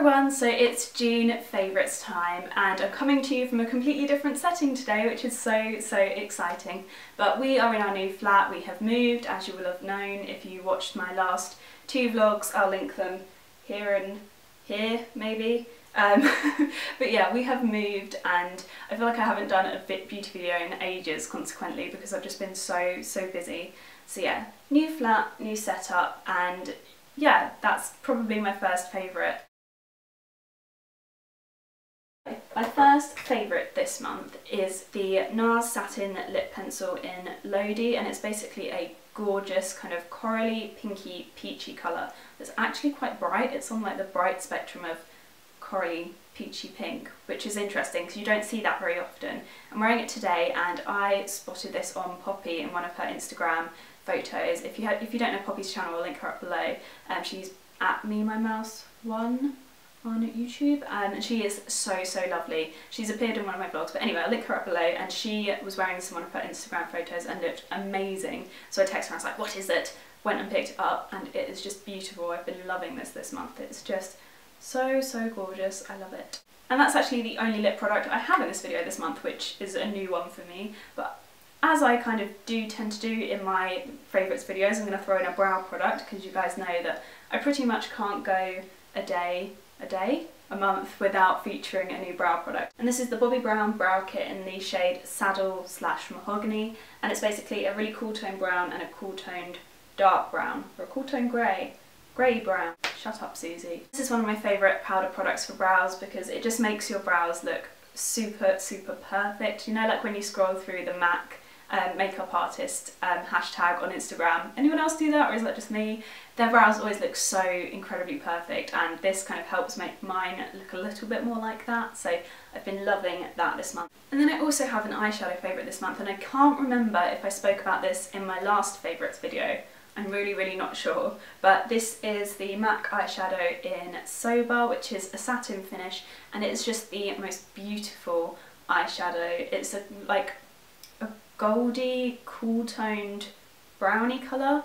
everyone, so it's June favourites time and I'm coming to you from a completely different setting today, which is so exciting. But we are in our new flat. We have moved, as you will have known if you watched my last two vlogs. I'll link them here and here maybe. But yeah, we have moved and I feel like I haven't done a beauty video in ages consequently because I've just been so busy. So yeah, new flat, new setup, and yeah, that's probably my first favourite. My first favourite this month is the Nars Satin Lip Pencil in Lodhi, and it's basically a gorgeous kind of corally, pinky, peachy colour that's actually quite bright. It's on like the bright spectrum of corally, peachy pink, which is interesting because you don't see that very often. I'm wearing it today and I spotted this on Poppy in one of her Instagram photos. If you don't know Poppy's channel, I'll link her up below. She's at MeMyMouse1 on YouTube and she is so lovely. She's appeared in one of my vlogs, but anyway, I'll link her up below, and she was wearing this in one of her Instagram photos and looked amazing. So I texted her and I was like, what is it? Went and picked it up and it is just beautiful. I've been loving this month. It's just so gorgeous. I love it. And that's actually the only lip product I have in this video this month, which is a new one for me. But as I kind of tend to do in my favourites videos, I'm going to throw in a brow product because you guys know that I pretty much can't go a month without featuring a new brow product. And this is the Bobbi Brown Brow Kit in the shade Saddle / Mahogany, and it's basically a really cool tone brown and a cool toned dark brown, or a cool tone grey brown. Shut up, Susie. This is one of my favourite powder products for brows because it just makes your brows look super perfect. You know, like when you scroll through the MAC makeup artist hashtag on Instagram. Anyone else do that, or is that just me? Their brows always look so incredibly perfect, and this kind of helps make mine look a little bit more like that, so I've been loving that this month. And then I also have an eyeshadow favourite this month, and I can't remember if I spoke about this in my last favourites video. I'm really not sure, but this is the MAC eyeshadow in Soba, which is a satin finish, and it's just the most beautiful eyeshadow. It's like a goldy, cool toned brownie colour.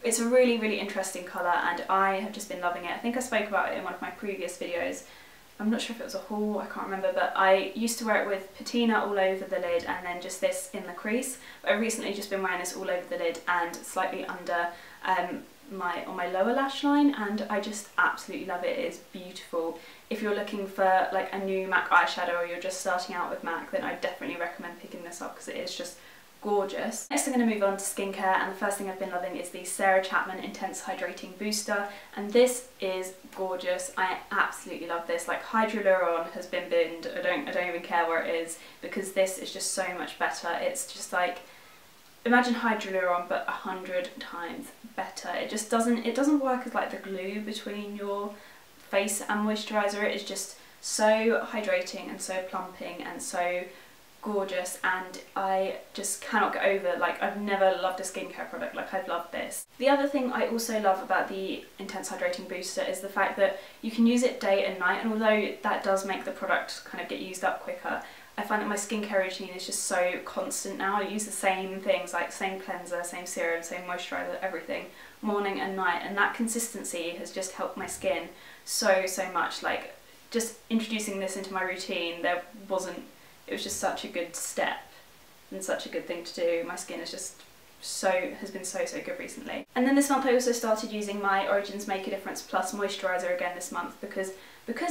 It's a really interesting colour and I have just been loving it. I think I spoke about it in one of my previous videos. I'm not sure if it was a haul, I can't remember, but I used to wear it with patina all over the lid and then just this in the crease. But I've recently just been wearing this all over the lid and slightly under on my lower lash line, and I just absolutely love it. It is beautiful. If you're looking for like a new MAC eyeshadow or you're just starting out with MAC, then I definitely recommend picking this up because it is just gorgeous. Next I'm going to move on to skincare, and the first thing I've been loving is the Chapman Intense Hydrating Booster, and this is gorgeous. I absolutely love this. Like, hyaluron has been binned. I don't even care where it is because this is just so much better. It's just like, imagine hyaluron but 100 times better. It doesn't work as like the glue between your face and moisturiser. It is just so hydrating and so plumping and so gorgeous, and I just cannot get over, like, I've never loved a skincare product like I've loved this. The other thing I also love about the Intense Hydrating Booster is the fact that you can use it day and night, and although that does make the product kind of get used up quicker, I find that my skincare routine is just so constant now. I use the same things, like same cleanser, same serum, same moisturiser, everything, morning and night, and that consistency has just helped my skin so much. Like, just introducing this into my routine, it was just such a good step and such a good thing to do. My skin is just has been so good recently. And then this month I also started using my Origins Make a Difference Plus moisturiser again this month because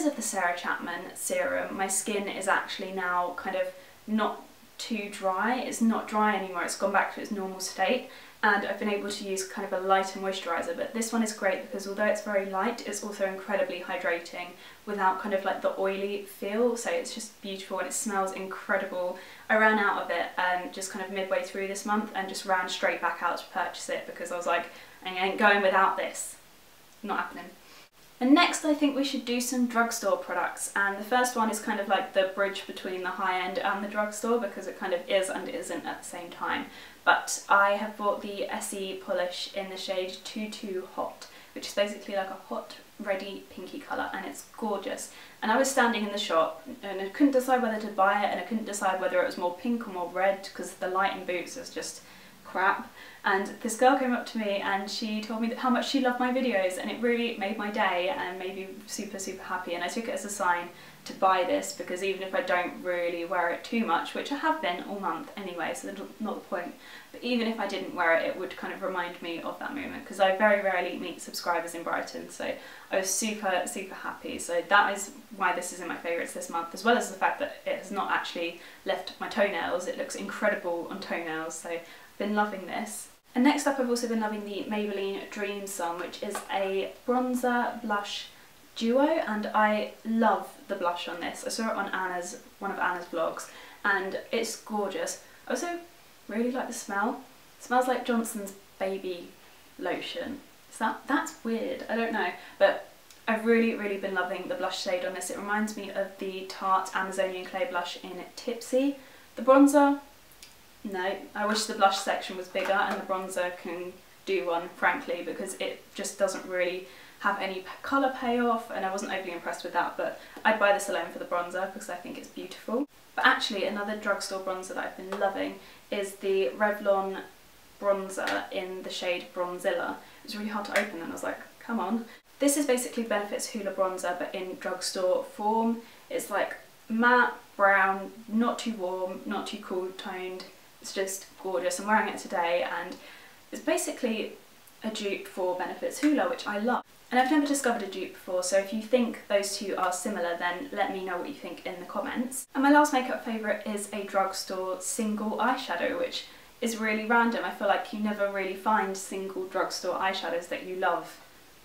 of the Chapman serum. My skin is actually now kind of not too dry. It's not dry anymore, it's gone back to its normal state, and I've been able to use kind of a lighter moisturiser. But this one is great because although it's very light, it's also incredibly hydrating without kind of like the oily feel, so it's just beautiful and it smells incredible. I ran out of it just kind of midway through this month and just ran straight back out to purchase it because I was like, I ain't going without this. Not happening. And next I think we should do some drugstore products, and the first one is kind of like the bridge between the high-end and the drugstore because it kind of is and isn't at the same time. But I have bought the Essie polish in the shade Too Too Hot, which is basically like a hot, ready pinky colour, and it's gorgeous. And I was standing in the shop and I couldn't decide whether to buy it, and I couldn't decide whether it was more pink or more red because the light in Boots is just crap. And this girl came up to me and she told me how much she loved my videos, and it really made my day and made me super, super happy. And I took it as a sign to buy this, because even if I don't really wear it too much, which I have been all month anyway, so that's not the point, but even if I didn't wear it, it would kind of remind me of that moment, because I very rarely meet subscribers in Brighton, so I was super, super happy. So that is why this is in my favourites this month, as well as the fact that it has not actually left my toenails. It looks incredible on toenails, so I've been loving this. And next up, I've also been loving the Maybelline Dream Sun, which is a bronzer blush duo, and I love the blush on this. I saw it on one of Anna's vlogs, and it's gorgeous. I also really like the smell. It smells like Johnson's baby lotion. That's weird, I don't know, but I've really, really been loving the blush shade on this. It reminds me of the Tarte Amazonian Clay blush in Tipsy. The bronzer, no, I wish the blush section was bigger and the bronzer can do one, frankly, because it just doesn't really have any colour payoff, and I wasn't overly impressed with that, but I'd buy this alone for the bronzer because I think it's beautiful. But actually, another drugstore bronzer that I've been loving is the Revlon bronzer in the shade Bronzilla. It was really hard to open and I was like, come on. This is basically Benefit's Hoola bronzer, but in drugstore form. It's like matte brown, not too warm, not too cool toned. It's just gorgeous. I'm wearing it today, and it's basically a dupe for Benefit's Hoola, which I love. And I've never discovered a dupe before, so if you think those two are similar, then let me know what you think in the comments. And my last makeup favourite is a drugstore single eyeshadow, which is really random. I feel like you never really find single drugstore eyeshadows that you love.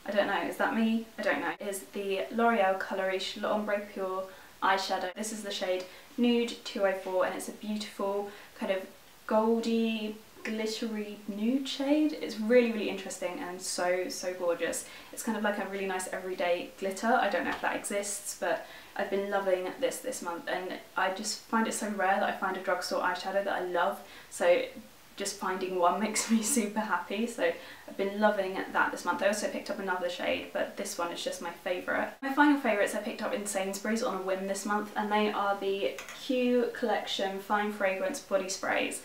I don't know, is that me? I don't know. It is the L'Oreal Color Riche L'Ombre Pure eyeshadow. This is the shade Nude 204, and it's a beautiful kind of goldy, glittery nude shade. It's really, really interesting and so, so gorgeous. It's kind of like a really nice everyday glitter. I don't know if that exists, but I've been loving this month, and I just find it so rare that I find a drugstore eyeshadow that I love, so just finding one makes me super happy. So I've been loving that this month. I also picked up another shade, but this one is just my favourite. My final favourites I picked up in Sainsburys on a whim this month, and they are the Q Collection Fine Fragrance Body Sprays.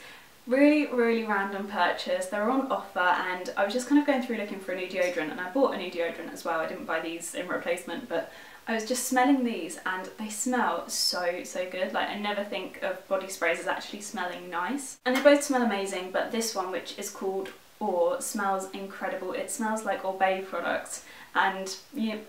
Really, really random purchase. They were on offer, and I was just kind of going through looking for a new deodorant, and I bought a new deodorant as well. I didn't buy these in replacement, but I was just smelling these and they smell so, so good. Like, I never think of body sprays as actually smelling nice. And they both smell amazing, but this one, which is called Or, smells incredible. It smells like Obey products, and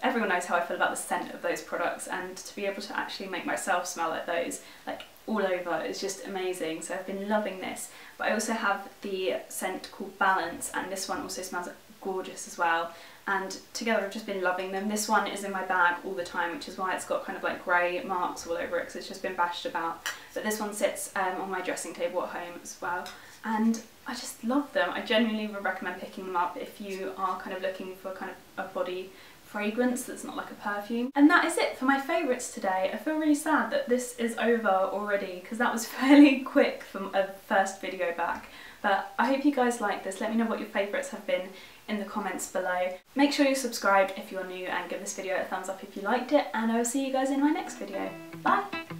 everyone knows how I feel about the scent of those products, and to be able to actually make myself smell like those, like all over, is just amazing. So I've been loving this. But I also have the scent called Balance, and this one also smells gorgeous as well. And together I've just been loving them. This one is in my bag all the time, which is why it's got kind of like grey marks all over it, because it's just been bashed about. But this one sits on my dressing table at home as well, and I just love them. I genuinely would recommend picking them up if you are kind of looking for kind of a body fragrance that's not like a perfume. And that is it for my favourites today. I feel really sad that this is over already, because that was fairly quick from a first video back. But I hope you guys like this. Let me know what your favourites have been in the comments below. Make sure you're subscribed if you're new, and give this video a thumbs up if you liked it, and I will see you guys in my next video. Bye!